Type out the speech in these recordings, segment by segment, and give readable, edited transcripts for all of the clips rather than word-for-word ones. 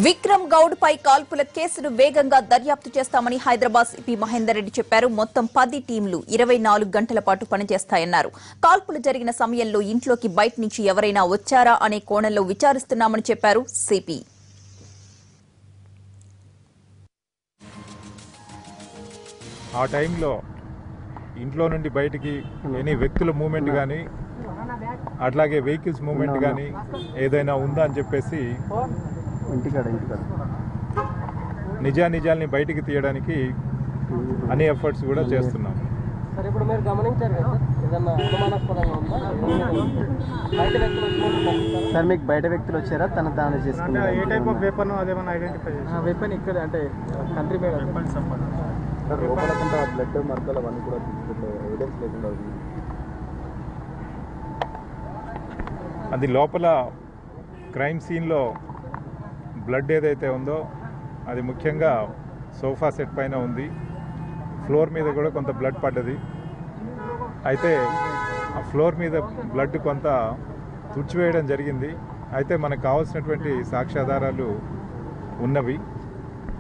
విక్రమ్ గౌడ్ పై కాల్పుల కేసును వేగంగా దర్యాప్తు చేస్తామని హైదరాబాద్ సిపి మహేందర్ రెడ్డి చెప్పారు. మొత్తం 10 టీంలు 24 గంటల పాటు పనిచేస్తాయన్నారు. కాల్పులు జరిగిన సమయంలో ఇంట్లోకి బయట నుంచి ఎవరైనా వచ్చారా అనే కోణంలో విచారిస్తున్నామని చెప్పారు సిపి. ఆ టైంలో ఇంట్లో నుండి బయటికి ఎనీ వ్యక్తుల మూవ్మెంట్ కానీ అట్లాగే వెహికల్స్ మూవ్మెంట్ కానీ ఏదైనా ఉందా అని చెప్పేసి నిజాల్ని బయటికి తీయడానికి అన్ని ఎఫర్ట్స్ కూడా చేస్తున్నాం. సార్ మీకు బయట వ్యక్తులు వచ్చారా తన దాని చేసుకున్నారా? ఏ టైప్ ఆఫ్ వెపన్ అదేమన్నా ఐడెంటిఫై చేశారు? వెపన్ ఇక్కడ అంటే కంట్రీ మీద వెపన్ సంబంధం బ్లడ్ మార్కలు అవన్నీ కూడా ఎవిడెన్స్ లేకుండా అది లోపల క్రైమ్ సీన్లో బ్లడ్ ఏదైతే ఉందో అది ముఖ్యంగా సోఫా సెట్ పైన ఉంది. ఫ్లోర్ మీద కూడా కొంత బ్లడ్ పడ్డది. అయితే ఆ ఫ్లోర్ మీద బ్లడ్ కొంత తుడిచివేయడం జరిగింది. అయితే మనకు కావాల్సినటువంటి సాక్ష్యాధారాలు ఉన్నవి.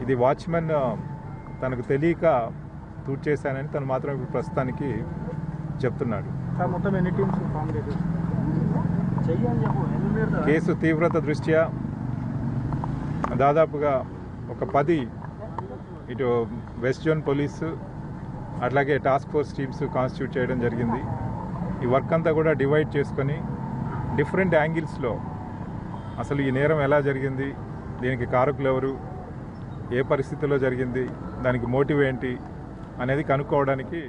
ఇది వాచ్మెన్ తనకు తెలియక తుడిచేశానని తను మాత్రం ఇప్పుడు ప్రస్తుతానికి చెప్తున్నాడు. మొత్తం ఎన్ని టీమ్స్ ఫామ్ చేశారు? కేసు తీవ్రత దృష్ట్యా దాదాపుగా ఒక 10 ఇటు వెస్ట్ జోన్ పోలీసు అట్లాగే టాస్క్ ఫోర్స్ టీమ్స్ కాన్స్టిట్యూట్ చేయడం జరిగింది. ఈ వర్క్ అంతా కూడా డివైడ్ చేసుకొని డిఫరెంట్ యాంగిల్స్లో అసలు ఈ నేరం ఎలా జరిగింది, దీనికి కారకులు ఎవరు, ఏ పరిస్థితుల్లో జరిగింది, దానికి మోటివ్ ఏంటి అనేది కనుక్కోవడానికి